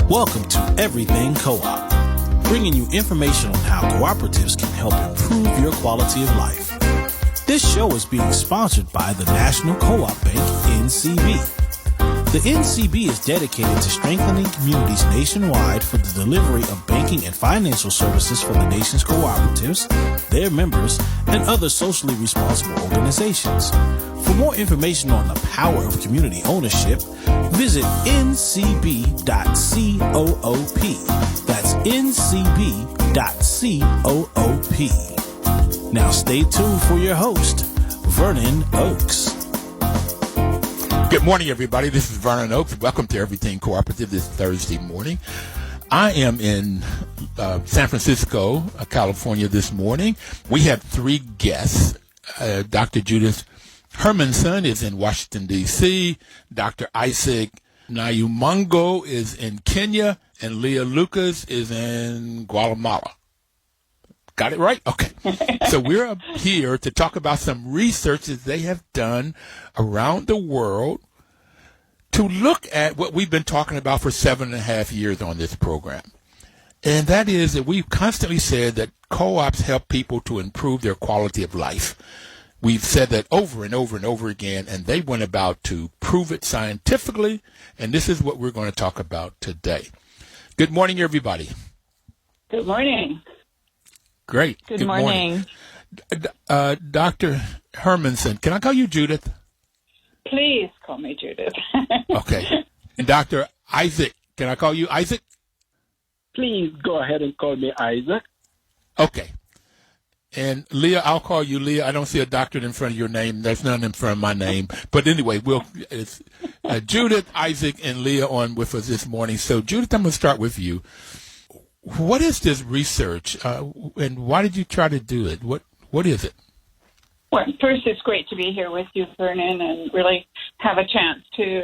Welcome to Everything Co-op, bringing you information on how cooperatives can help improve your quality of life. This show is being sponsored by the National Co-op Bank, NCB. The NCB is dedicated to strengthening communities nationwide for the delivery of banking and financial services for the nation's cooperatives, their members, and other socially responsible organizations. For more information on the power of community ownership, visit ncb.coop. That's ncb.coop. Now stay tuned for your host, Vernon Oakes. Good morning, everybody. This is Vernon Oakes. Welcome to Everything Cooperative this Thursday morning. I am in San Francisco, California this morning. We have three guests. Dr. Judith Hermanson is in Washington, D.C. Dr. Isaac Nyamongo is in Kenya. And Leah Lucas is in Guatemala. Got it right? Okay. So we're up here to talk about some research that they have done around the world to look at what we've been talking about for 7.5 years on this program. And that is that we've constantly said that co-ops help people to improve their quality of life. We've said that over and over and over again, and they went about to prove it scientifically, and this is what we're going to talk about today. Good morning, everybody. Good morning. Great. Good morning. Dr. Hermanson, can I call you Judith? Please call me Judith. Okay. And Dr. Isaac, can I call you Isaac? Please go ahead and call me Isaac. Okay. And Leah, I'll call you Leah. I don't see a doctorate in front of your name. There's none in front of my name. But anyway, it's Judith, Isaac, and Leah on with us this morning. So, Judith, I'm going to start with you. What is this research, and why did you try to do it? What is it? Well, first, it's great to be here with you, Vernon, and really have a chance to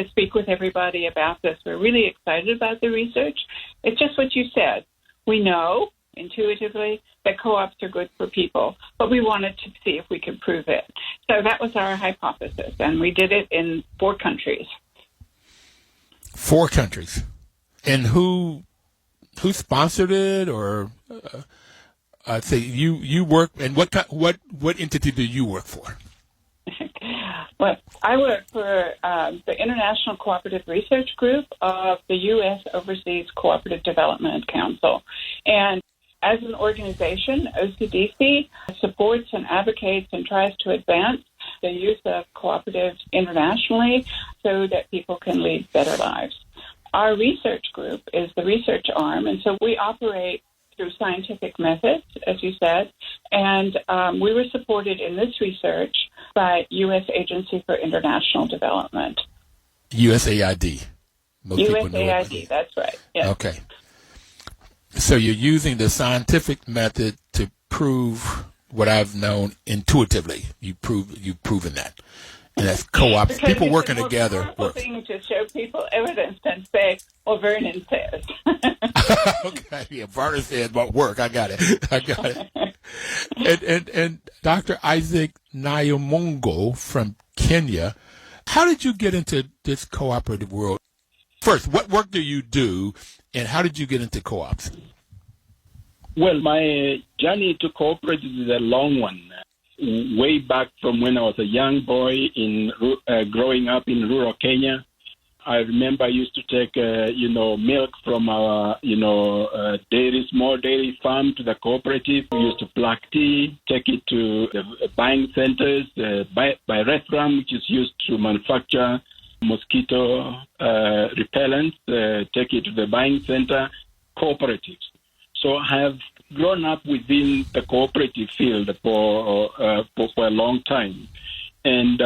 speak with everybody about this. We're really excited about the research. It's just what you said. We know intuitively that co-ops are good for people, but we wanted to see if we could prove it. So that was our hypothesis, and we did it in 4 countries. 4 countries. And who sponsored it, or say you work, and what entity do you work for? Well, I work for the International Cooperative Research Group of the U.S. Overseas Cooperative Development Council. And as an organization, OCDC supports and advocates and tries to advance the use of cooperatives internationally so that people can lead better lives. Our research group is the research arm, and so we operate through scientific methods, as you said, and we were supported in this research by U.S. Agency for International Development. USAID. USAID, that's right. Yes. Okay. So you're using the scientific method to prove what I've known intuitively. You've proven that. And that's co-ops, people working together. It's a more powerful thing to show people evidence than say, well, Vernon says. Okay, yeah, Vernon says won't work. I got it. And Dr. Isaac Nyamongo from Kenya, how did you get into this cooperative world? First, what work do you do, and how did you get into co-ops? Well, my journey to cooperatives is a long one. Way back from when I was a young boy growing up in rural Kenya, I remember I used to take, milk from our, small dairy farm to the cooperative. We used to pluck tea, take it to the buying centers, pyrethrum, which is used to manufacture mosquito repellents, take it to the buying center, cooperatives. So I have grown up within the cooperative field for a long time. And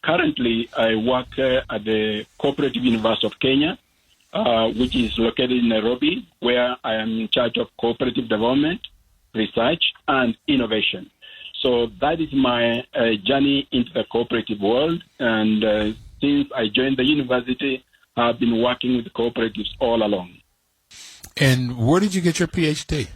currently I work at the Cooperative University of Kenya, which is located in Nairobi, where I am in charge of cooperative development, research, and innovation. So that is my journey into the cooperative world. And since I joined the university, I've been working with cooperatives all along. And where did you get your PhD?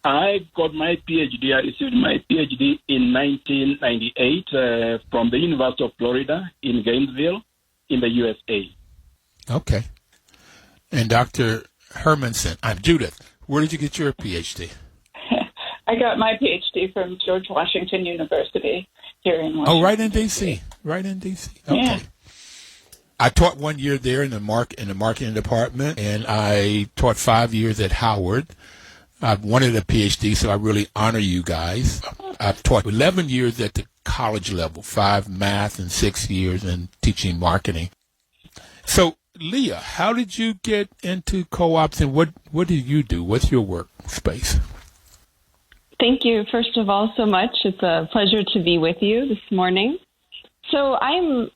I got my PhD. I received my PhD in 1998 from the University of Florida in Gainesville in the USA. Okay. And Dr. Hermanson, I'm Judith. Where did you get your PhD? I got my PhD from George Washington University here in Washington. Oh, right in D.C. Right in D.C. Okay. Yeah. I taught 1 year there in the marketing department, and I taught 5 years at Howard. I wanted a PhD, so I really honor you guys. I've taught 11 years at the college level, 5 math and 6 years in teaching marketing. So, Leah, how did you get into co-ops, and what do you do? What's your workspace? Thank you, first of all, so much. It's a pleasure to be with you this morning. So I'm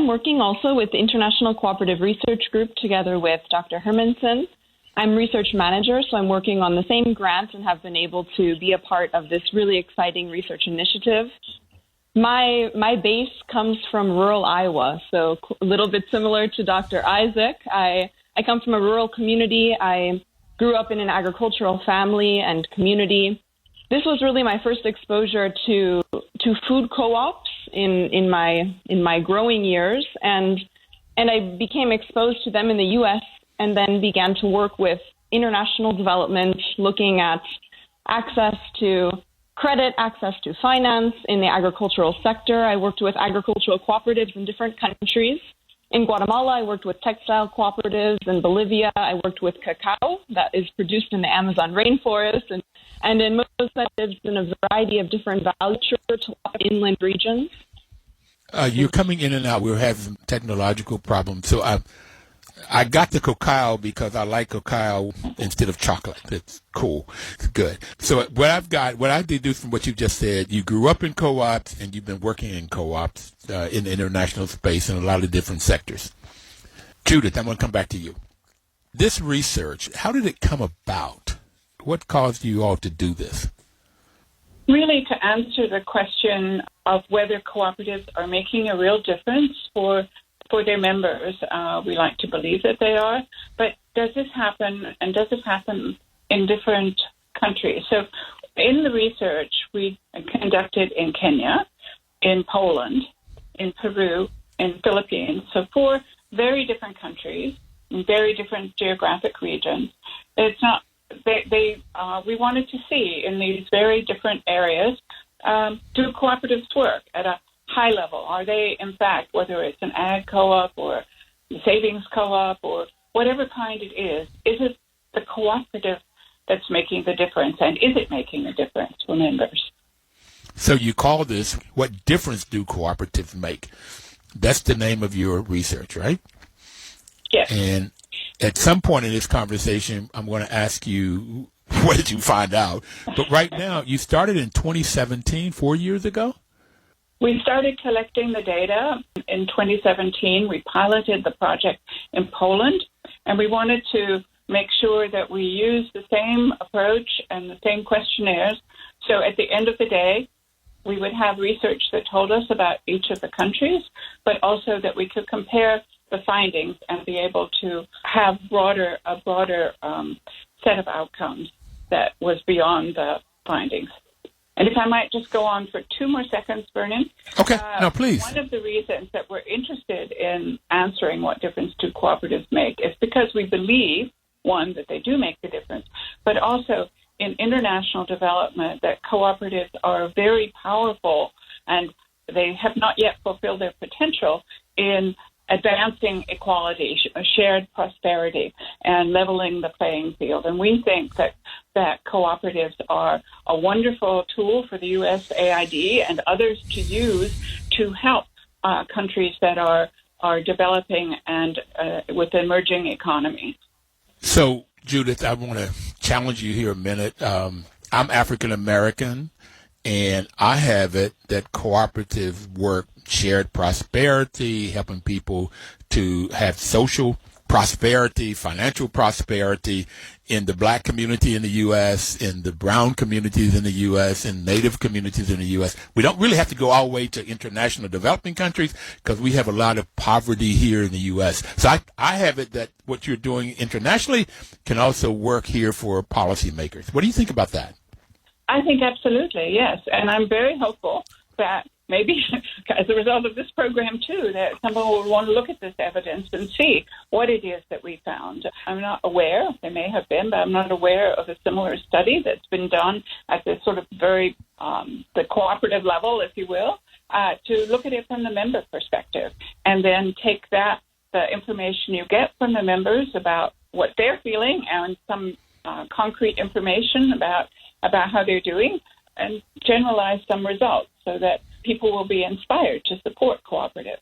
working also with the International Cooperative Research Group together with Dr. Hermanson. I'm research manager, so I'm working on the same grant and have been able to be a part of this really exciting research initiative. My base comes from rural Iowa, so a little bit similar to Dr. Isaac. I come from a rural community. I grew up in an agricultural family and community. This was really my first exposure to food co-ops in my growing years, and I became exposed to them in the U.S. and then began to work with international development, looking at access to credit, access to finance in the agricultural sector. I worked with agricultural cooperatives in different countries. In Guatemala, I worked with textile cooperatives. In Bolivia, I worked with cacao that is produced in the Amazon rainforest, and in Mozambique, in a variety of different value chains to inland regions. You're coming in and out. We're having some technological problems. So I got the cacao because I like cacao instead of chocolate. It's cool. It's good. So what I deduce from what you just said, you grew up in co-ops and you've been working in co-ops in the international space in a lot of different sectors. Judith, I'm going to come back to you. This research, how did it come about? What caused you all to do this? Really to answer the question of whether cooperatives are making a real difference for their members. We like to believe that they are, but does this happen, and does it happen in different countries? So in the research we conducted in Kenya, in Poland, in Peru, in Philippines, so 4 very different countries, in very different geographic regions. It's not, we wanted to see in these very different areas, do cooperatives work at a high level? Are they, in fact, whether it's an ag co-op or a savings co-op or whatever kind it is it the cooperative that's making the difference, and is it making a difference for members? So you call this, what difference do cooperatives make? That's the name of your research, right? Yes. And at some point in this conversation, I'm going to ask you, what did you find out? But right now, you started in 2017, 4 years ago? We started collecting the data in 2017. We piloted the project in Poland, and we wanted to make sure that we use the same approach and the same questionnaires. So at the end of the day, we would have research that told us about each of the countries, but also that we could compare the findings and be able to have a broader set of outcomes that was beyond the findings. And if I might just go on for 2 more seconds, Vernon. Okay, no, please. One of the reasons that we're interested in answering what difference do cooperatives make is because we believe, one, that they do make the difference, but also in international development that cooperatives are very powerful and they have not yet fulfilled their potential in advancing equality, shared prosperity, and leveling the playing field. And we think that cooperatives are a wonderful tool for the USAID and others to use to help countries that are developing and with emerging economies. So, Judith, I want to challenge you here a minute. I'm African American, and I have it that cooperative work, shared prosperity, helping people to have social prosperity, financial prosperity in the black community in the U.S., in the brown communities in the U.S., in native communities in the U.S. We don't really have to go all the way to international developing countries because we have a lot of poverty here in the U.S. So I have it that what you're doing internationally can also work here for policymakers. What do you think about that? I think absolutely, yes. And I'm very hopeful that maybe as a result of this program, too, that someone will want to look at this evidence and see what it is that we found. I'm not aware, there may have been, but I'm not aware of a similar study that's been done at this sort of very, the cooperative level, if you will, to look at it from the member perspective and then take that, the information you get from the members about what they're feeling and some concrete information about how they're doing and generalize some results so that people will be inspired to support cooperatives.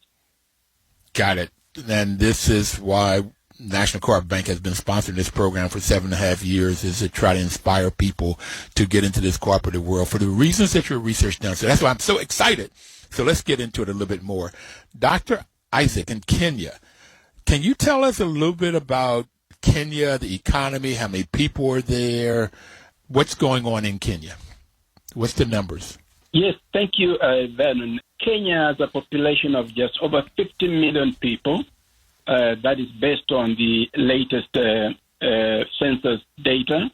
Got it. And this is why National Cooperative Bank has been sponsoring this program for 7.5 years, is to try to inspire people to get into this cooperative world for the reasons that your research done. So that's why I'm so excited. So let's get into it a little bit more. Dr. Isaac in Kenya, can you tell us a little bit about Kenya, the economy, how many people are there, what's going on in Kenya? What's the numbers? Yes, thank you, Vernon. Kenya has a population of just over 50 million people. That is based on the latest census data.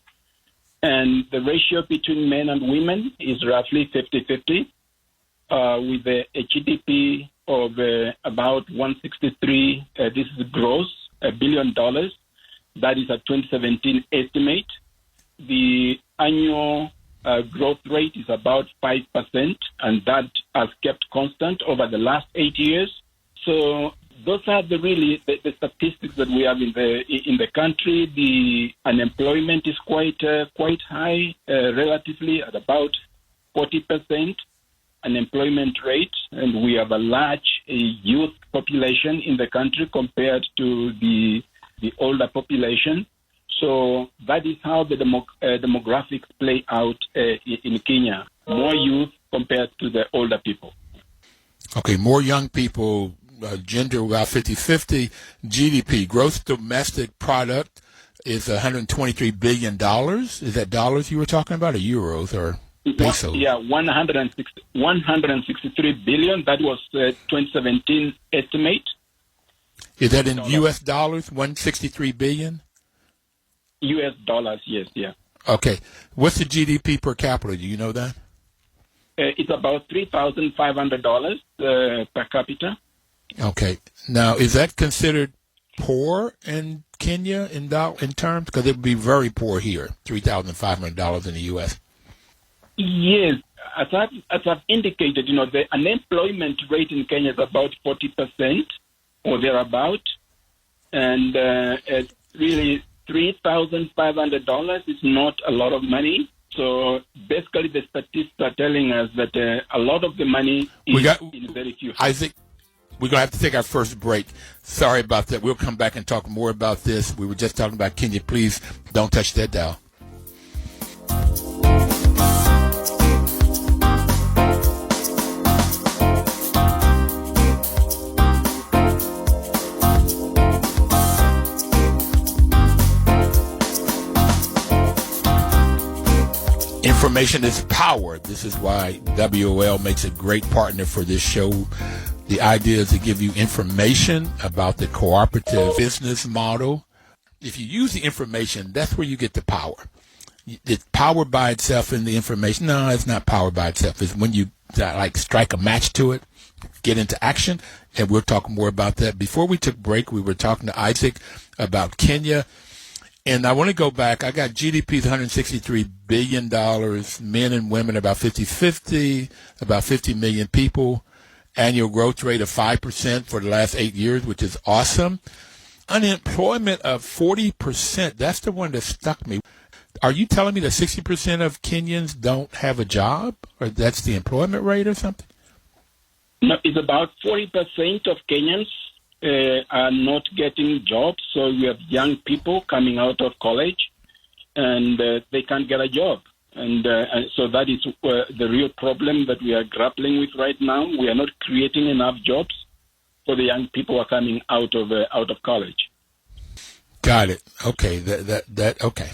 And the ratio between men and women is roughly 50-50, with a GDP of about 163, this is gross, $1 billion. That is a 2017 estimate. The annual growth rate is about 5%, and that has kept constant over the last 8 years. So those are the statistics that we have in the country. The unemployment is quite high, relatively at about 40% unemployment rate, and we have a large youth population in the country compared to the older population. So that is how the demographics play out in Kenya. More youth compared to the older people. Okay, more young people, gender about 50-50. GDP, gross domestic product, is $123 billion. Is that dollars you were talking about, or euros, or pesos? Yeah, 163 billion. That was 2017 estimate. Is that in U.S. dollars, 163 billion? U.S. dollars, yes, yeah. Okay. What's the GDP per capita? Do you know that? It's about $3,500 per capita. Okay. Now, is that considered poor in Kenya in terms? Because it would be very poor here, $3,500 in the U.S. Yes. As I've indicated, the unemployment rate in Kenya is about 40% or thereabout. And it's really $3,500 is not a lot of money. So basically the statistics are telling us that a lot of the money is in very few hands. Isaac, we're going to have to take our first break. Sorry about that. We'll come back and talk more about this. We were just talking about Kenya. Please don't touch that dial. Information is power. This is why WOL makes a great partner for this show. The idea is to give you information about the cooperative business model. If you use the information, that's where you get the power. It's power by itself in the information. No, it's not power by itself. It's when you strike a match to it, get into action, and we'll talk more about that. Before we took break, we were talking to Isaac about Kenya. And I want to go back. I got GDP is $163 billion, men and women about 50-50, about 50 million people, annual growth rate of 5% for the last 8 years, which is awesome. Unemployment of 40%, that's the one that stuck me. Are you telling me that 60% of Kenyans don't have a job, or that's the employment rate or something? No, it's about 40% of Kenyans are not getting jobs. So we have young people coming out of college and they can't get a job. And so that is the real problem that we are grappling with right now. We are not creating enough jobs for the young people who are coming out of college. Got it. Okay. Okay.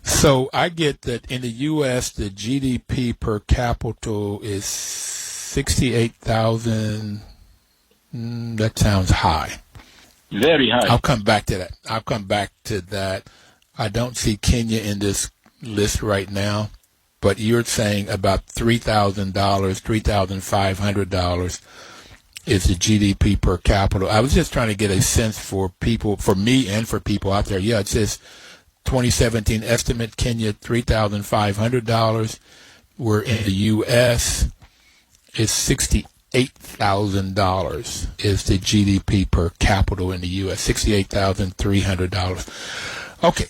So I get that in the U.S., the GDP per capita is 68,000. That sounds high. Very high. I'll come back to that. I don't see Kenya in this list right now. but you're saying about $3,000, $3,500 is the GDP per capita. I was just trying to get a sense for people, for me and for people out there. Yeah, it says 2017 estimate, Kenya, $3,500. We're in the U.S., it's $68,000 is the GDP per capita in the U.S., $68,300. Okay,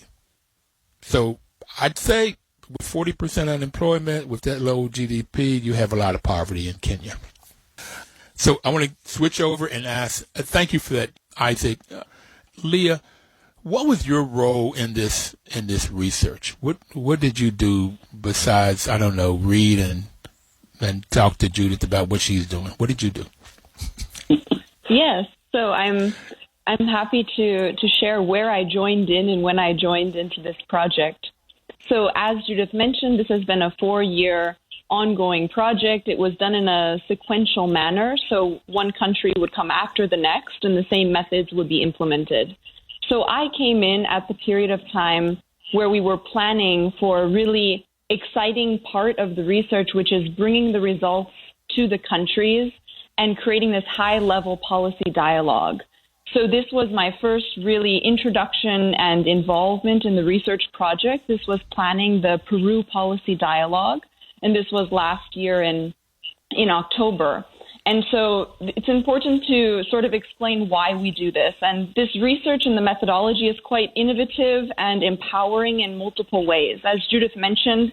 so I'd say with 40% unemployment, with that low GDP, you have a lot of poverty in Kenya. So I want to switch over and ask, thank you for that, Isaac. Leah, what was your role in this research? What did you do besides, I don't know, read and talk to Judith about what she's doing? What did you do? Yes, so I'm happy to share where I joined in and when I joined into this project. So as Judith mentioned, this has been a 4-year ongoing project. It was done in a sequential manner, so one country would come after the next and the same methods would be implemented. So I came in at the period of time where we were planning for a really exciting part of the research, which is bringing the results to the countries and creating this high-level policy dialogue. So this was my first really introduction and involvement in the research project. This was planning the Peru policy dialogue, and this was last year in October. And so it's important to sort of explain why we do this. And this research and the methodology is quite innovative and empowering in multiple ways. As Judith mentioned,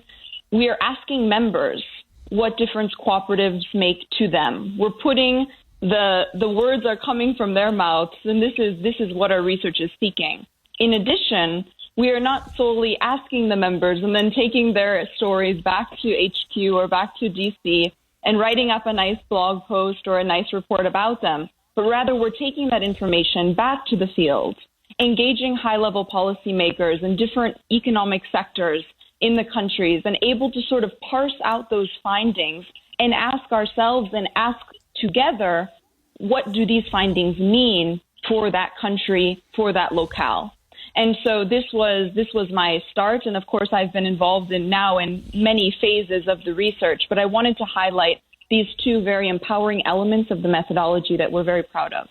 we are asking members what difference cooperatives make to them. We're putting the words are coming from their mouths, and this is what our research is seeking. In addition, we are not solely asking the members and then taking their stories back to HQ or back to DC and writing up a nice blog post or a nice report about them, but rather we're taking that information back to the field, engaging high-level policymakers in different economic sectors in the countries and able to sort of parse out those findings and ask ourselves and ask together, what do these findings mean for that country, for that locale? And so this was my start. And of course, I've been involved in many phases of the research, but I wanted to highlight these two very empowering elements of the methodology that we're very proud of.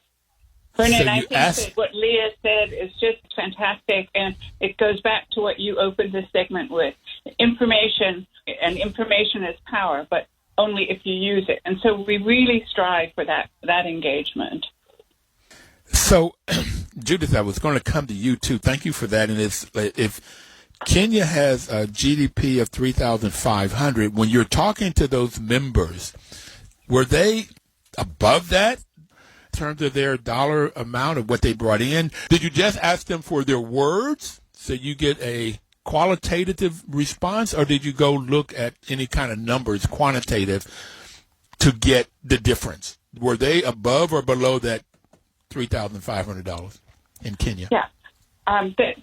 Vernon, I think that what Leah said is just fantastic, and it goes back to what you opened this segment with. Information is power, but only if you use it. And so we really strive for that engagement. So, Judith, I was going to come to you, too. Thank you for that. And if Kenya has a GDP of $3,500, when you're talking to those members, were they above that in terms of their dollar amount of what they brought in? Did you just ask them for their words so you get a qualitative response, or did you go look at any kind of numbers, quantitative, to get the difference? Were they above or below that $3,500 in Kenya? Yeah.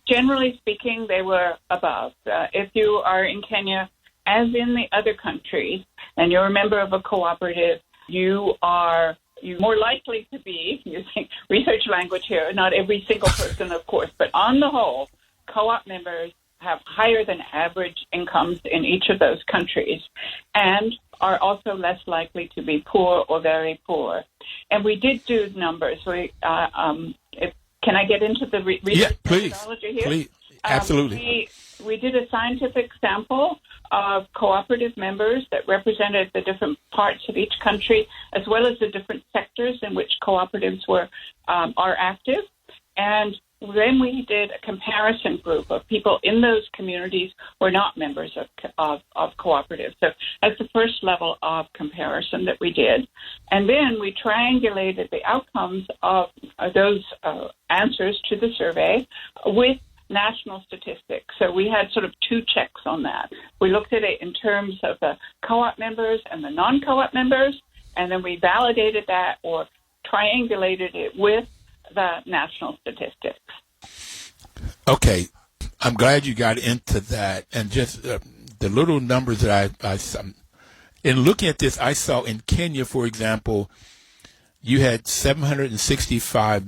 Generally speaking, they were above. If you are in Kenya, as in the other countries, and you're a member of a cooperative, you're more likely to be, using research language here, not every single person, of course, but on the whole, co-op members have higher than average incomes in each of those countries and are also less likely to be poor or very poor. And we did do numbers. Can I get into the research methodology here? Please, absolutely. We did a scientific sample of cooperative members that represented the different parts of each country, as well as the different sectors in which cooperatives are active. And then we did a comparison group of people in those communities who are not members of cooperatives. So that's the first level of comparison that we did. And then we triangulated the outcomes of those answers to the survey with national statistics. So we had sort of two checks on that. We looked at it in terms of the co-op members and the non-co-op members, and then we validated that or triangulated it with the national statistics. Okay. I'm glad you got into that. And just the little numbers that I in looking at this, I saw in Kenya, for example, you had 765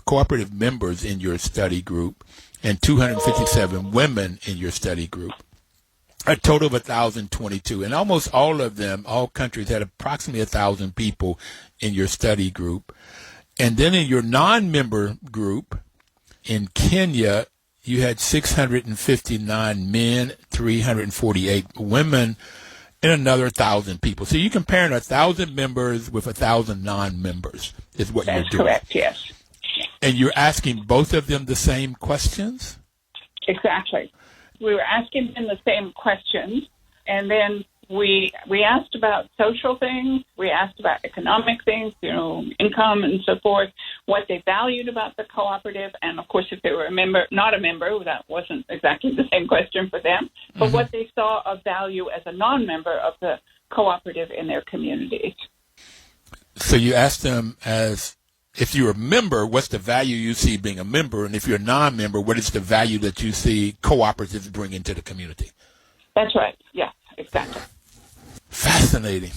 cooperative members in your study group and 257 women in your study group. A total of 1,022. And almost all of them, all countries, had approximately 1,000 people in your study group. And then in your non-member group, in Kenya, you had 659 men, 348 women, and another 1,000 people. So you're comparing 1,000 members with 1,000 non-members is what you're doing. That's correct, yes. And you're asking both of them the same questions? Exactly. We were asking them the same questions, and then we asked about social things, we asked about economic things, income and so forth, what they valued about the cooperative, and of course if they were not a member, that wasn't exactly the same question for them, but what they saw of value as a non-member of the cooperative in their communities. So you asked them, as if you're a member, what's the value you see being a member, and if you're a non-member, what is the value that you see cooperatives bring into the community? That's right. Yeah, exactly. Fascinating.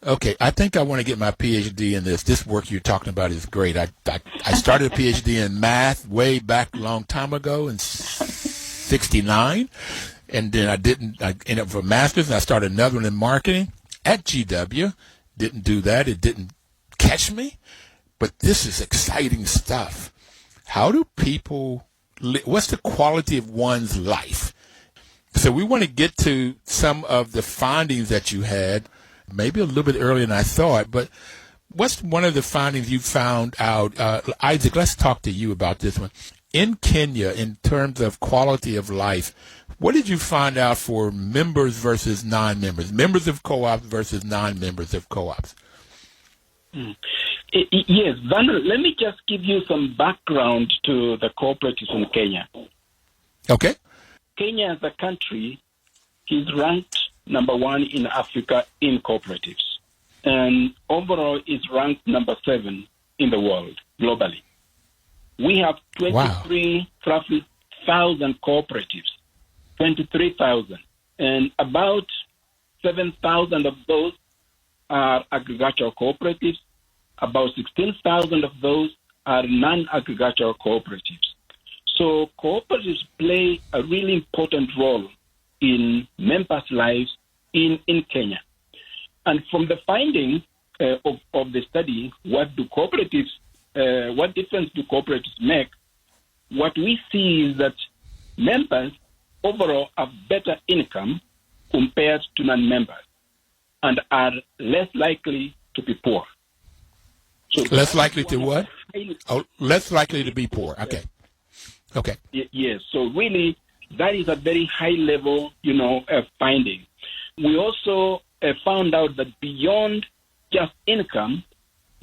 Okay, I think I want to get my PhD in this. This work you're talking about is great. I started a PhD in math way back a long time ago in 1969, and then I ended up for a master's, and I started another one in marketing at GW. Didn't do that. It didn't catch me, but this is exciting stuff. How do people what's the quality of one's life? So we want to get to some of the findings that you had, maybe a little bit earlier than I thought, but what's one of the findings you found out? Isaac, let's talk to you about this one. In Kenya, in terms of quality of life, what did you find out for members versus non-members, members of co-ops versus non-members of co-ops? Yes, Vanna, let me just give you some background to the cooperatives in Kenya. Okay. Kenya as a country is ranked number 1 in Africa in cooperatives, and overall is ranked number 7 in the world globally. We have 23,000 cooperatives, 23,000, and about 7,000 of those are agricultural cooperatives. About 16,000 of those are non-agricultural cooperatives. So cooperatives play a really important role in members' lives in Kenya. And from the findings of the study, what difference do cooperatives make? What we see is that members overall have better income compared to non-members and are less likely to be poor. So less likely to what? Less likely to be poor. Okay. Okay. Yes. So really, that is a very high-level, finding. We also found out that beyond just income,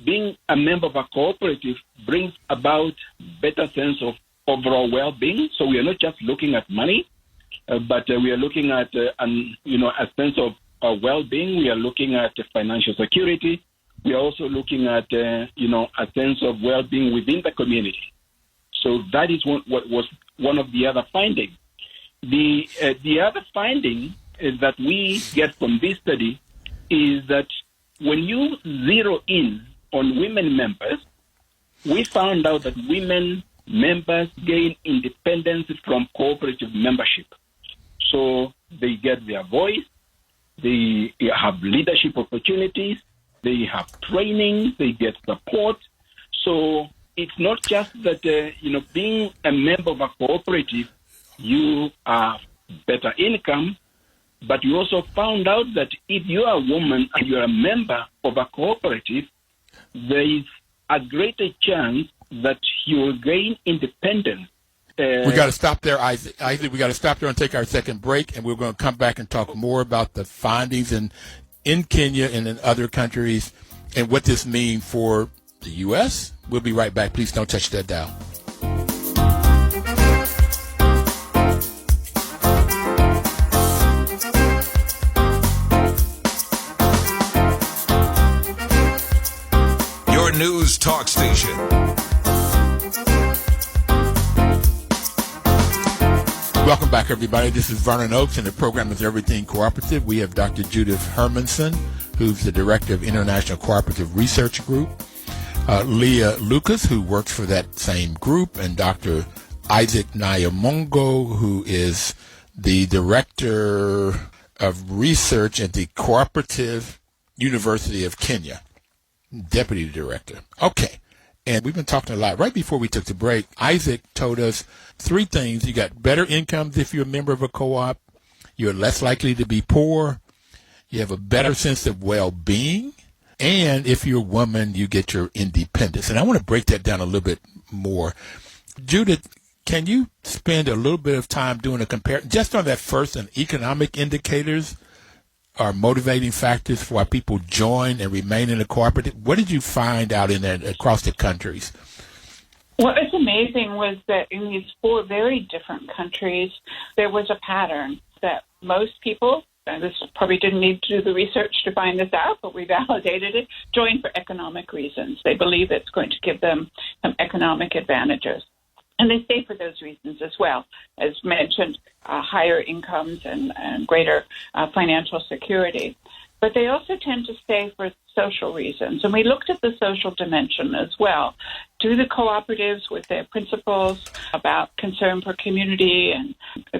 being a member of a cooperative brings about better sense of overall well-being. So we are not just looking at money, but we are looking at, a sense of well-being. We are looking at financial security. We are also looking at, a sense of well-being within the community. So that is what was one of the other findings. The other finding that we get from this study is that when you zero in on women members, we found out that women members gain independence from cooperative membership. So they get their voice, they have leadership opportunities, they have training, they get support. So it's not just that, being a member of a cooperative, you have better income, but you also found out that if you are a woman and you're a member of a cooperative, there is a greater chance that you will gain independence. We got to stop there, Isaac. We got to stop there and take our second break, and we're going to come back and talk more about the findings in Kenya and in other countries and what this means for the U.S. We'll be right back. Please don't touch that dial. Your news talk station. Welcome back, everybody. This is Vernon Oakes, and the program is Everything Cooperative. We have Dr. Judith Hermanson, who's the director of International Cooperative Research Group, Leah Lucas, who works for that same group, and Dr. Isaac Nyamongo, who is the Director of Research at the Cooperative University of Kenya, Deputy Director. Okay. And we've been talking a lot. Right before we took the break, Isaac told us three things. You got better incomes if you're a member of a co-op. You're less likely to be poor. You have a better sense of well-being. And if you're a woman, you get your independence. And I want to break that down a little bit more. Judith, can you spend a little bit of time doing a comparison just on that first, and economic indicators are motivating factors for why people join and remain in a cooperative? What did you find out in that across the countries? What was amazing was that in these four very different countries, there was a pattern that most people, and this probably didn't need to do the research to find this out, but we validated it, join for economic reasons. They believe it's going to give them some economic advantages. And they stay for those reasons as well, as mentioned, higher incomes and greater financial security. But they also tend to stay for social reasons. And we looked at the social dimension as well. Do the cooperatives, with their principles about concern for community and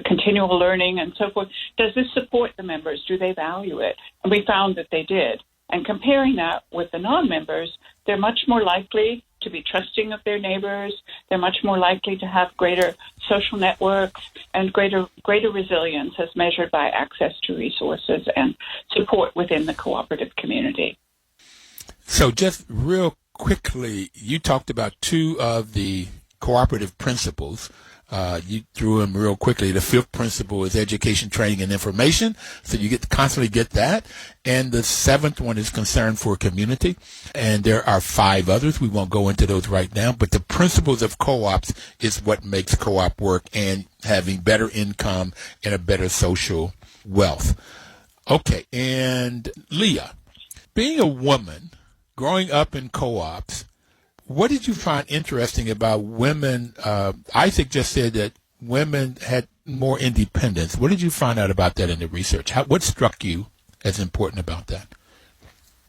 continual learning and so forth, does this support the members? Do they value it? And we found that they did. And comparing that with the non-members, they're much more likely to be trusting of their neighbors. They're much more likely to have greater social networks and greater resilience as measured by access to resources and support within the cooperative community. So just real quickly, you talked about two of the cooperative principles. You threw them real quickly. The fifth principle is education, training, and information. So you constantly get that. And the seventh one is concern for community. And there are five others. We won't go into those right now. But the principles of co-ops is what makes co-op work, and having better income and a better social wealth. Okay. And Leah, being a woman, growing up in co-ops, what did you find interesting about women? Isaac just said that women had more independence. What did you find out about that in the research? What struck you as important about that?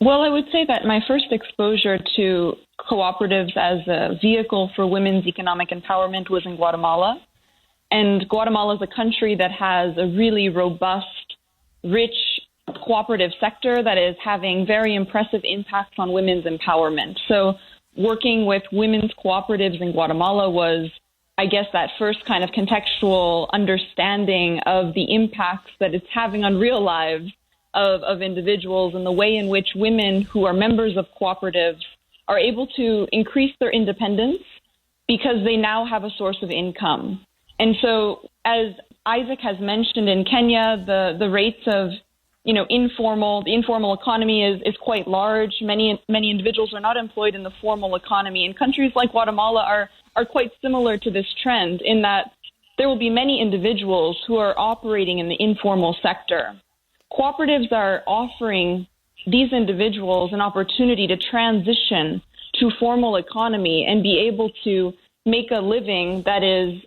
Well, I would say that my first exposure to cooperatives as a vehicle for women's economic empowerment was in Guatemala. And Guatemala is a country that has a really robust, rich cooperative sector that is having very impressive impacts on women's empowerment. So working with women's cooperatives in Guatemala was, I guess, that first kind of contextual understanding of the impacts that it's having on real lives of individuals, and the way in which women who are members of cooperatives are able to increase their independence because they now have a source of income. And so, as Isaac has mentioned, in Kenya, the rates of the informal economy is quite large. Many individuals are not employed in the formal economy. And countries like Guatemala are quite similar to this trend, in that there will be many individuals who are operating in the informal sector. Cooperatives are offering these individuals an opportunity to transition to formal economy and be able to make a living that is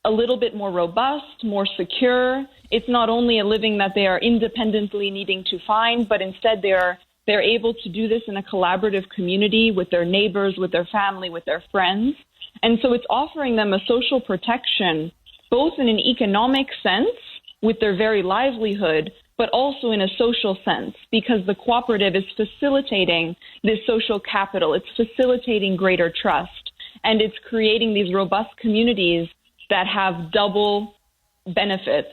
a little bit more robust, more secure. It's not only a living that they are independently needing to find, but instead they're able to do this in a collaborative community with their neighbors, with their family, with their friends. And so it's offering them a social protection, both in an economic sense with their very livelihood, but also in a social sense, because the cooperative is facilitating this social capital. It's facilitating greater trust, and it's creating these robust communities that have double benefits: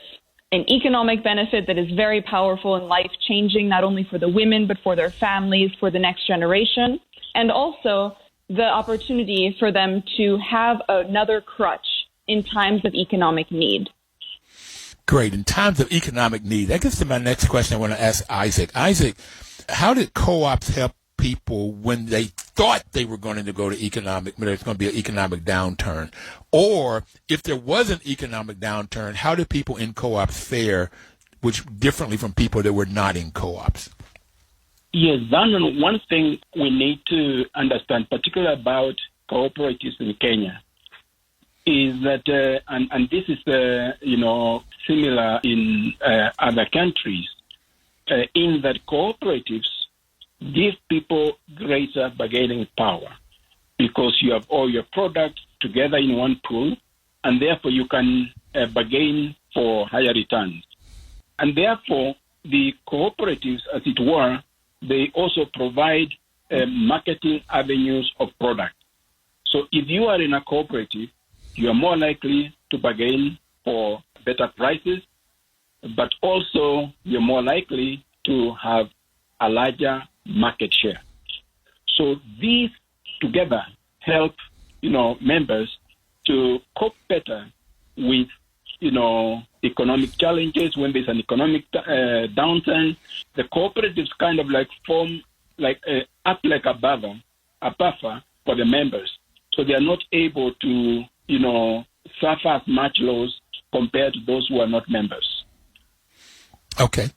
an economic benefit that is very powerful and life-changing, not only for the women, but for their families, for the next generation, and also the opportunity for them to have another crutch in times of economic need. Great. In times of economic need, that gets to my next question I want to ask Isaac. Isaac, how did co-ops help people when they thought they were going to go to there's going to be an economic downturn? Or if there was an economic downturn, how did people in co-ops fare, which differently from people that were not in co-ops? Yes, Vernon, one thing we need to understand, particularly about cooperatives in Kenya, is that, and this is, similar in other countries, in that cooperatives give people greater bargaining power, because you have all your products together in one pool, and therefore you can bargain for higher returns. And therefore, the cooperatives, as it were, they also provide marketing avenues of product. So if you are in a cooperative, you are more likely to bargain for better prices, but also you're more likely to have a larger market share. So these together help, members to cope better with, economic challenges. When there's an economic downturn, the cooperatives kind of like form act like a buffer for the members. So they are not able to, suffer as much loss compared to those who are not members. Okay.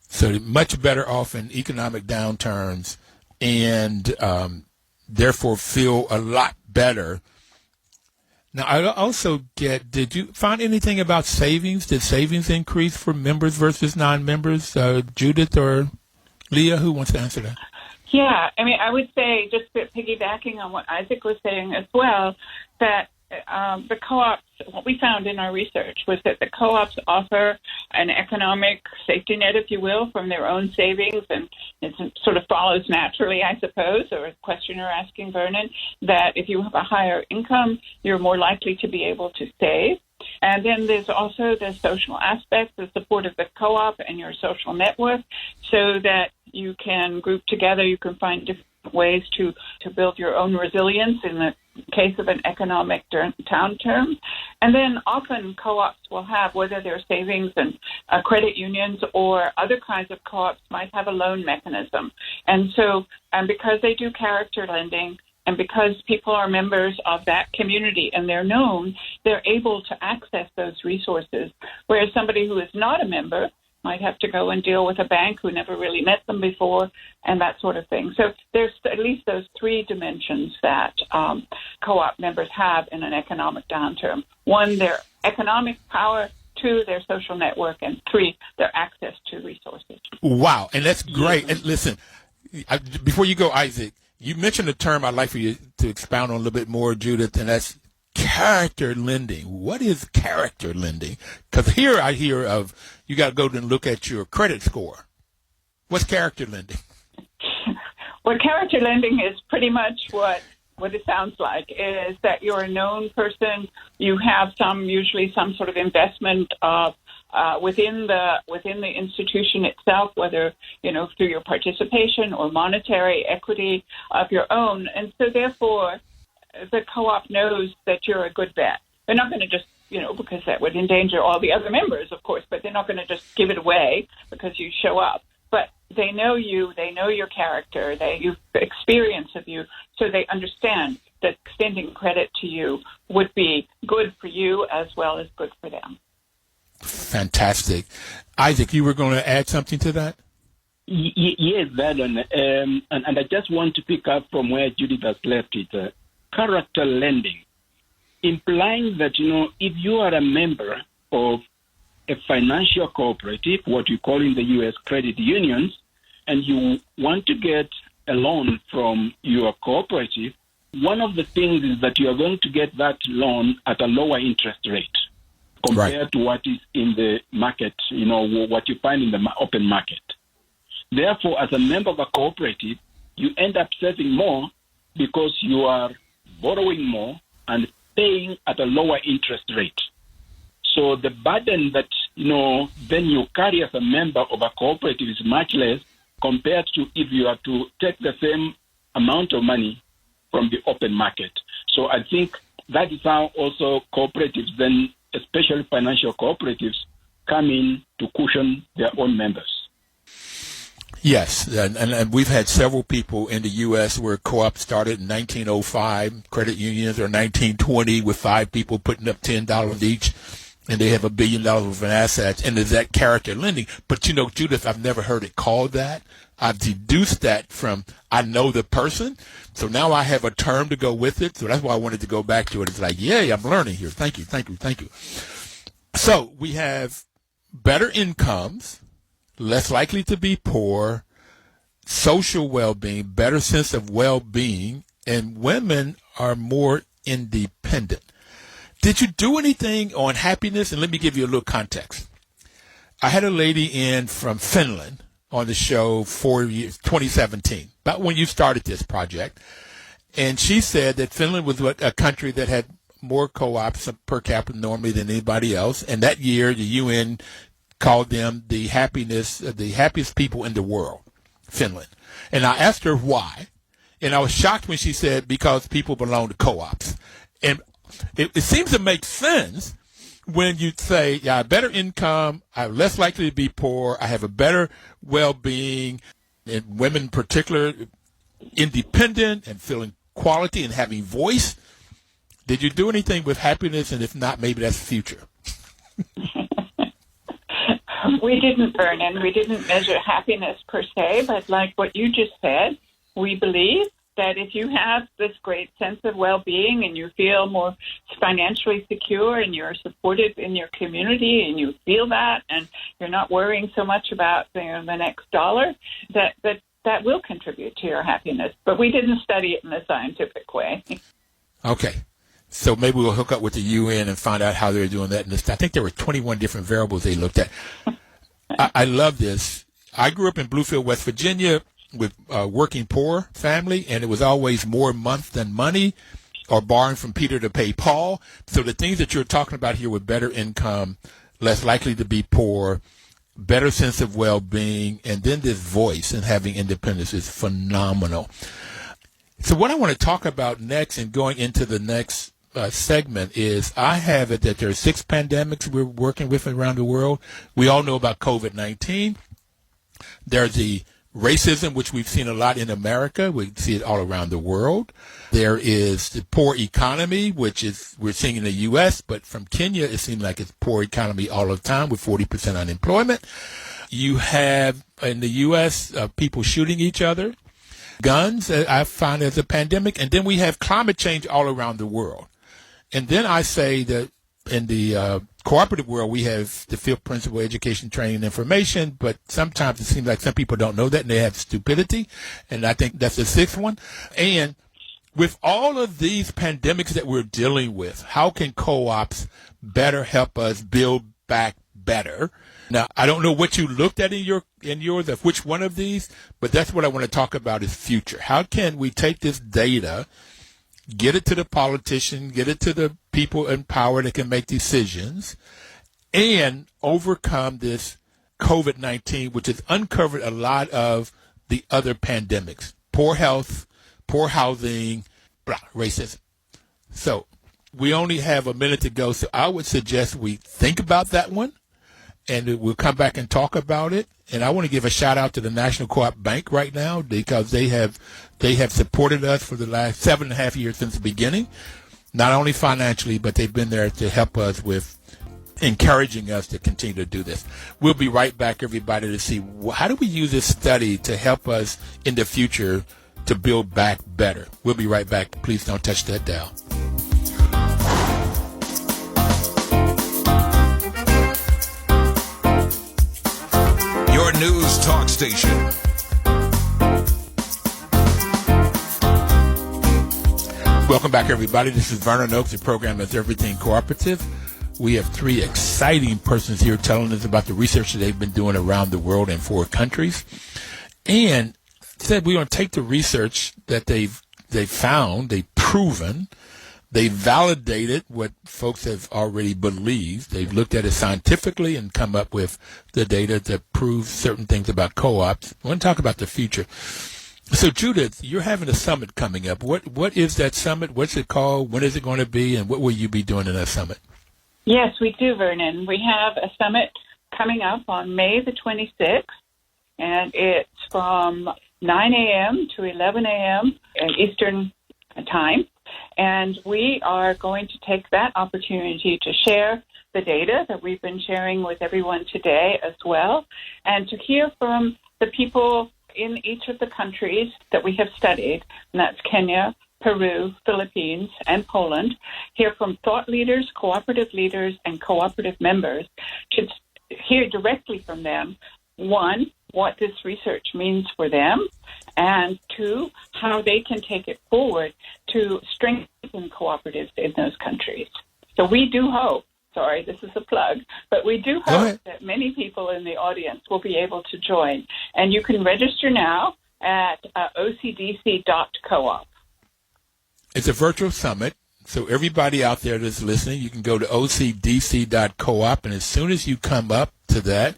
So they're much better off in economic downturns and therefore feel a lot better. Now, I also did you find anything about savings? Did savings increase for members versus non-members? Judith or Leah, who wants to answer that? Yeah, I would say, just piggybacking on what Isaac was saying as well, that the co-ops, what we found in our research was that the co-ops offer an economic safety net, if you will, from their own savings, and it sort of follows naturally, I suppose, or a question you're asking, Vernon, that if you have a higher income, you're more likely to be able to save. And then there's also the social aspect, the support of the co-op and your social network, so that you can group together, you can find different ways to build your own resilience in the case of an economic downturn. And then often co-ops will have, whether they're savings and credit unions or other kinds of co-ops, might have a loan mechanism. And so, because they do character lending, and because people are members of that community and they're known, they're able to access those resources, whereas somebody who is not a member might have to go and deal with a bank who never really met them before, and that sort of thing. So there's at least those three dimensions that co-op members have in an economic downturn. One, their economic power. Two, their social network. And three, their access to resources. Wow, and that's great. And listen, before you go, Isaac, you mentioned a term I'd like for you to expound on a little bit more, Judith, and that's character lending. What is character lending? Because here I hear of you got to go and look at your credit score. What's character lending? Well, character lending is pretty much what it sounds like, is that you're a known person. You have usually some sort of investment within the institution itself, whether, through your participation or monetary equity of your own. And so therefore, the co-op knows that you're a good bet. They're not going to just, because that would endanger all the other members, of course, but they're not going to just give it away because you show up. But they know you, they know your character, you've experience of you, so they understand that extending credit to you would be good for you as well as good for them. Fantastic. Isaac, you were going to add something to that? Yes, Vernon. And I just want to pick up from where Judith has left it. Character lending, implying that, if you are a member of a financial cooperative, what we call in the U.S. credit unions, and you want to get a loan from your cooperative, one of the things is that you are going to get that loan at a lower interest rate compared to what is in the market, what you find in the open market. Therefore, as a member of a cooperative, you end up saving more because you are borrowing more and paying at a lower interest rate. So the burden that, then you carry as a member of a cooperative is much less compared to if you are to take the same amount of money from the open market. So I think that is how also cooperatives, then especially financial cooperatives, come in to cushion their own members. Yes, and we've had several people in the U.S. where co-op started in 1905, credit unions are 1920 with 5 people putting up $10 each, and they have $1 billion worth of assets, and there's that character lending. But, Judith, I've never heard it called that. I've deduced that from I know the person, so now I have a term to go with it, so that's why I wanted to go back to it. It's like, yay, I'm learning here. Thank you. So we have better incomes, less likely to be poor, social well-being, better sense of well-being, and women are more independent. Did you do anything on happiness? And let me give you a little context. I had a lady in from Finland on the show 2017, about when you started this project. And she said that Finland was a country that had more co-ops per capita normally than anybody else. And that year, the UN called them the happiest people in the world, Finland. And I asked her why. And I was shocked when she said, because people belong to co-ops. And it seems to make sense when you say, yeah, I have better income, I'm less likely to be poor, I have a better well-being, and women in particular, independent and feeling quality and having voice. Did you do anything with happiness? And if not, maybe that's the future. We didn't, Vernon. We didn't measure happiness per se, but like what you just said, we believe that if you have this great sense of well-being and you feel more financially secure and you're supported in your community and you feel that and you're not worrying so much about the next dollar, that will contribute to your happiness. But we didn't study it in a scientific way. Okay. So maybe we'll hook up with the UN and find out how they're doing that. And I think there were 21 different variables they looked at. I love this. I grew up in Bluefield, West Virginia, with a working poor family, and it was always more month than money, or borrowing from Peter to pay Paul. So the things that you're talking about here with better income, less likely to be poor, better sense of well-being, and then this voice and having independence is phenomenal. So what I want to talk about next and going into the next segment is I have it that there are 6 pandemics we're working with around the world. We all know about COVID-19. There's the racism, which we've seen a lot in America. We see it all around the world. There is the poor economy, which is we're seeing in the U.S., but from Kenya, it seems like it's poor economy all the time with 40% unemployment. You have in the U.S. People shooting each other, guns, I find as a pandemic, and then we have climate change all around the world. And then I say that in the cooperative world, we have the 5th principle, education, training, and information, but sometimes it seems like some people don't know that, and they have stupidity, and I think that's the 6th one. And with all of these pandemics that we're dealing with, how can co-ops better help us build back better? Now, I don't know what you looked at in yours, of which one of these, but that's what I want to talk about is future. How can we take this data, get it to the politician, get it to the people in power that can make decisions, and overcome this COVID-19, which has uncovered a lot of the other pandemics, poor health, poor housing, racism. So we only have a minute to go, so I would suggest we think about that one, and we'll come back and talk about it. And I want to give a shout out to the National Co-op Bank right now because they have supported us for the last 7.5 years since the beginning, not only financially, but they've been there to help us with encouraging us to continue to do this. We'll be right back, everybody, to see how do we use this study to help us in the future to build back better. We'll be right back. Please don't touch that dial. Your news talk station. Welcome back, everybody. This is Vernon Oaks. The program is Everything Cooperative. We have 3 exciting persons here telling us about the research that they've been doing around the world in 4 countries. And said we're going to take the research that they've found, they've proven, they validated what folks have already believed. They've looked at it scientifically and come up with the data that proves certain things about co-ops. I want to talk about the future. So, Judith, you're having a summit coming up. What is that summit? What's it called? When is it going to be? And what will you be doing in that summit? Yes, we do, Vernon. We have a summit coming up on May the 26th, and it's from 9 a.m. to 11 a.m. Eastern time. And we are going to take that opportunity to share the data that we've been sharing with everyone today as well, and to hear from the people in each of the countries that we have studied, and that's Kenya, Peru, Philippines, and Poland, hear from thought leaders, cooperative leaders, and cooperative members to hear directly from them, 1, what this research means for them, and 2, how they can take it forward to strengthen cooperatives in those countries. So we do hope, sorry, this is a plug, but we do hope that many people in the audience will be able to join. And you can register now at ocdc.coop. It's a virtual summit. So everybody out there that's listening, you can go to ocdc.coop, and as soon as you come up to that,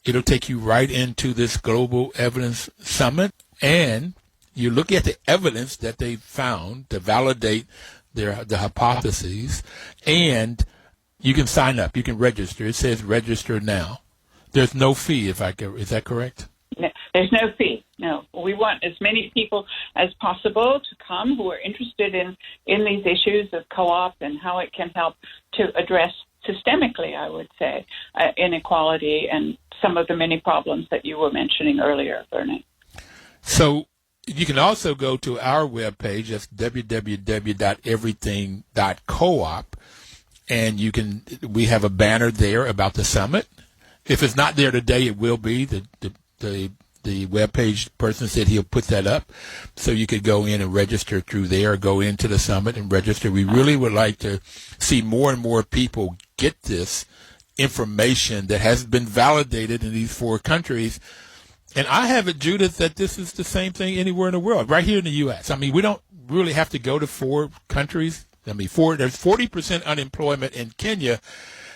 it'll take you right into this Global Evidence Summit, and you look at the evidence that they found to validate the hypotheses, and you can sign up. You can register. It says register now. There's no fee, is that correct? No, there's no fee. No, we want as many people as possible to come who are interested in these issues of co-op and how it can help to address systemically, I would say, inequality and some of the many problems that you were mentioning earlier, Vernon. So you can also go to our webpage. That's www.everything.coop, and we have a banner there about the summit. If it's not there today, it will be. The webpage person said he'll put that up, so you could go in and register through there, or go into the summit and register. We really would like to see more and more people get this information that has been validated in these 4 countries. And I have it, Judith, that this is the same thing anywhere in the world, right here in the U.S. I mean, we don't really have to go to 4 countries. I mean, there's 40% unemployment in Kenya.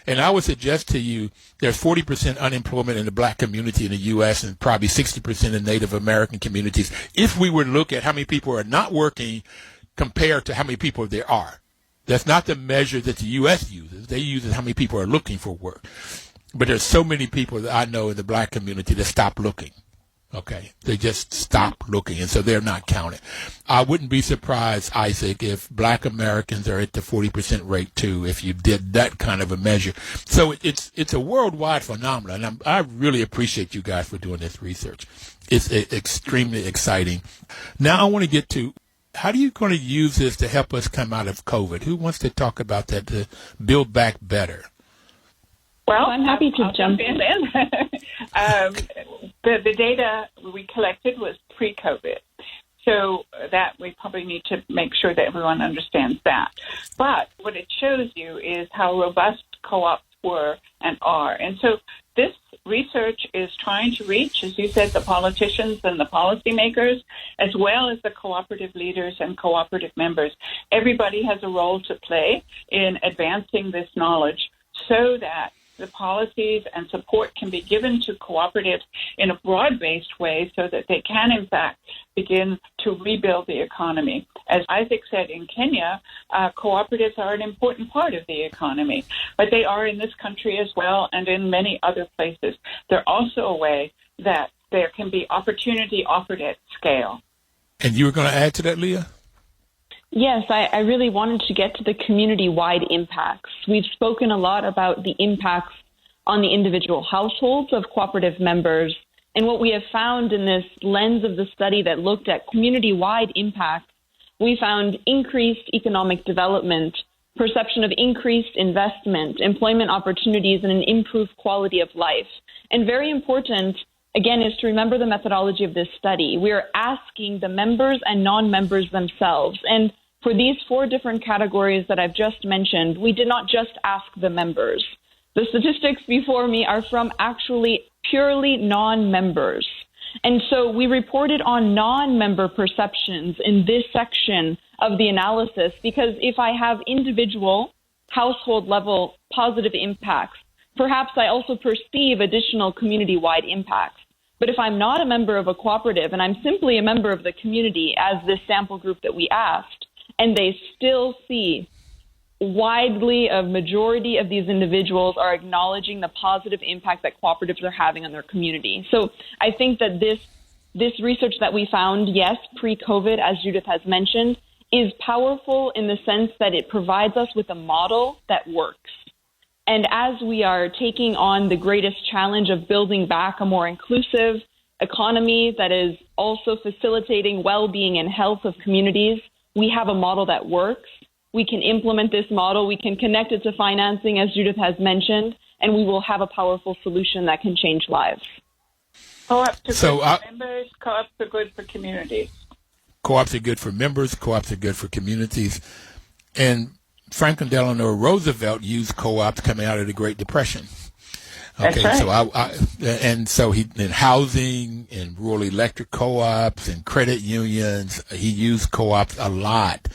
And I would suggest to you there's 40% unemployment in the black community in the U.S. and probably 60% in Native American communities. If we were to look at how many people are not working compared to how many people there are, that's not the measure that the U.S. uses. They use how many people are looking for work. But there's so many people that I know in the black community that stop looking. Okay, they just stop looking, and so they're not counted. I wouldn't be surprised, Isaac, if black Americans are at the 40% rate too, if you did that kind of a measure. So it's a worldwide phenomenon, and I really appreciate you guys for doing this research. It's extremely exciting. Now I want to get to, how are you going to use this to help us come out of COVID? Who wants to talk about that, to build back better? Well, I'm happy to jump in. The data we collected was pre-COVID, so that we probably need to make sure that everyone understands that. But what it shows you is how robust co-ops were and are. And so this research is trying to reach, as you said, the politicians and the policymakers, as well as the cooperative leaders and cooperative members. Everybody has a role to play in advancing this knowledge so that the policies and support can be given to cooperatives in a broad-based way so that they can, in fact, begin to rebuild the economy. As Isaac said, in Kenya, cooperatives are an important part of the economy, but they are in this country as well and in many other places. They're also a way that there can be opportunity offered at scale. And you were going to add to that, Leah? Yes, I really wanted to get to the community-wide impacts. We've spoken a lot about the impacts on the individual households of cooperative members. And what we have found in this lens of the study that looked at community-wide impacts, we found increased economic development, perception of increased investment, employment opportunities, and an improved quality of life. And very important, again, is to remember the methodology of this study. We are asking the members and non-members themselves. And for these 4 different categories that I've just mentioned, we did not just ask the members. The statistics before me are from actually purely non-members. And so we reported on non-member perceptions in this section of the analysis, because if I have individual household level positive impacts, perhaps I also perceive additional community-wide impacts. But if I'm not a member of a cooperative and I'm simply a member of the community, as this sample group that we asked, and they still see widely a majority of these individuals are acknowledging the positive impact that cooperatives are having on their community. So I think that this research that we found, yes, pre-COVID, as Judith has mentioned, is powerful in the sense that it provides us with a model that works. And as we are taking on the greatest challenge of building back a more inclusive economy that is also facilitating well-being and health of communities, we have a model that works. We can implement this model. We can connect it to financing, as Judith has mentioned, and we will have a powerful solution that can change lives. Co-ops are good for members. Co-ops are good for communities. Co-ops are good for members. Co-ops are good for communities. And Franklin Delano Roosevelt used co-ops coming out of the Great Depression. Okay, That's right. So he in housing and rural electric co-ops and credit unions, he used co-ops a lot.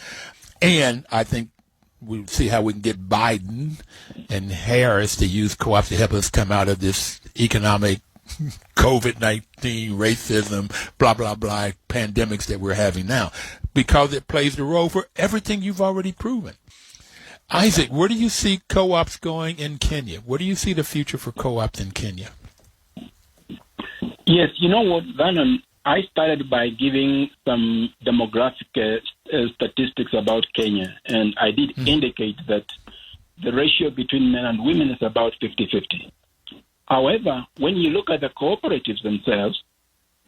And I think we'll see how we can get Biden and Harris to use co-ops to help us come out of this economic COVID-19, racism, blah, blah, blah, pandemics that we're having now, because it plays the role for everything you've already proven. Isaac, where do you see co-ops going in Kenya? Where do you see the future for co-ops in Kenya? Yes, you know what, Vernon, I started by giving some demographic statistics about Kenya, and I did indicate that the ratio between men and women is about 50-50. However, when you look at the cooperatives themselves,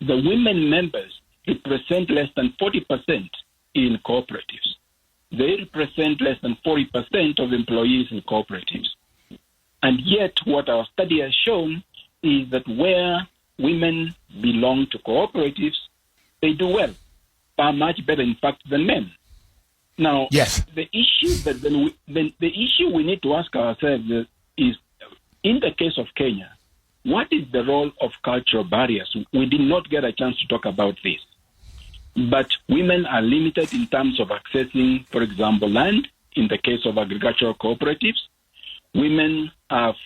the women members represent less than 40% in cooperatives. They represent less than 40% of employees in cooperatives. And yet, what our study has shown is that where women belong to cooperatives, they do well, far much better, in fact, than men. Now, yes. The issue we need to ask ourselves is, in the case of Kenya, what is the role of cultural barriers? We did not get a chance to talk about this. But women are limited in terms of accessing, for example, land. In the case of agricultural cooperatives, women have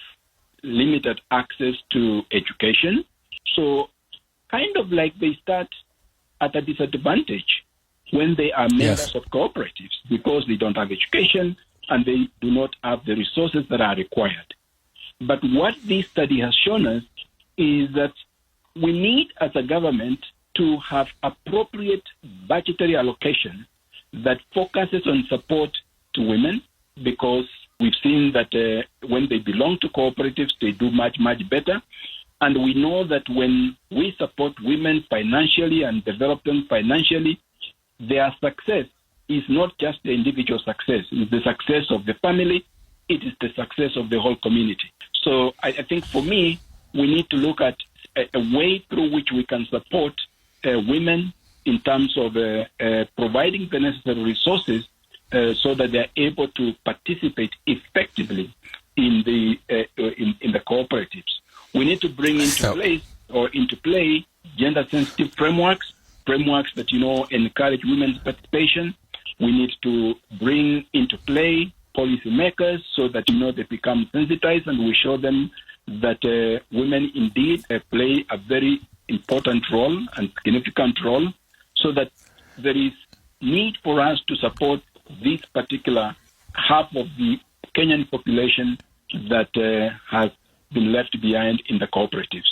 limited access to education. So kind of like they start at a disadvantage when they are members of cooperatives because they don't have education and they do not have the resources that are required. But what this study has shown us is that we need, as a government, to have appropriate budgetary allocation that focuses on support to women, because we've seen that when they belong to cooperatives, they do much, much better. And we know that when we support women financially and develop them financially, their success is not just the individual success. It's the success of the family. It is the success of the whole community. So I think for me, we need to look at a way through which we can support women in terms of providing the necessary resources so that they are able to participate effectively in the cooperatives. We need to bring into play gender-sensitive frameworks that encourage women's participation. We need to bring into play policymakers so that they become sensitized, and we show them that women indeed play a very important role and significant role, so that there is need for us to support this particular half of the Kenyan population that has been left behind in the cooperatives.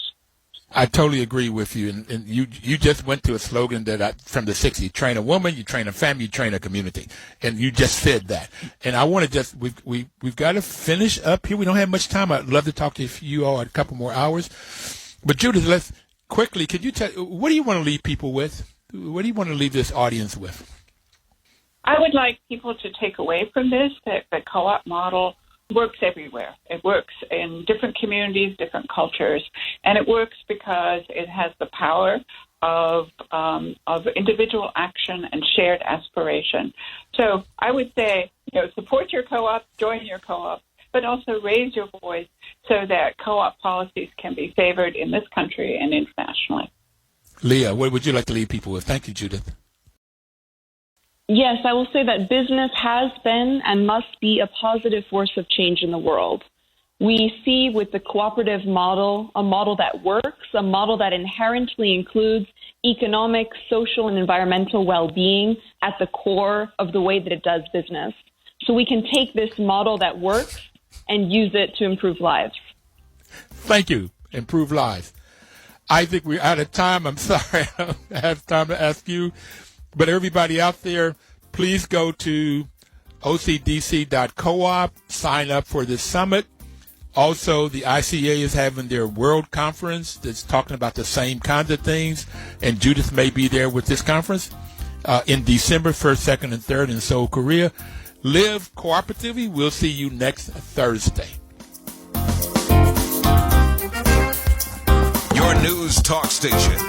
I totally agree with you, and you just went to a slogan that from the 60s: you train a woman, you train a family, you train a community, and you just said that. And I want to we've got to finish up here. We don't have much time. I'd love to talk to you all a couple more hours, but Judith, let's quickly. Could you tell what do you want to leave people with? What do you want to leave this audience with? I would like people to take away from this that the co-op model works everywhere. It works in different communities, different cultures, and it works because it has the power of individual action and shared aspiration. So I would say, support your co-op, join your co-op, but also raise your voice so that co-op policies can be favored in this country and internationally. Leah, what would you like to leave people with? Thank you, Judith. Yes, I will say that business has been and must be a positive force of change in the world. We see with the cooperative model, a model that works, a model that inherently includes economic, social, and environmental well-being at the core of the way that it does business. So we can take this model that works and use it to improve lives. Thank you. Improve lives. Isaac, we're out of time. I'm sorry I don't have time to ask you. But everybody out there, please go to ocdc.coop, sign up for this summit. Also, the ICA is having their world conference that's talking about the same kinds of things, and Judith may be there with this conference in December 1st, 2nd, and 3rd in Seoul, Korea. Live cooperatively. We'll see you next Thursday. Your news talk station.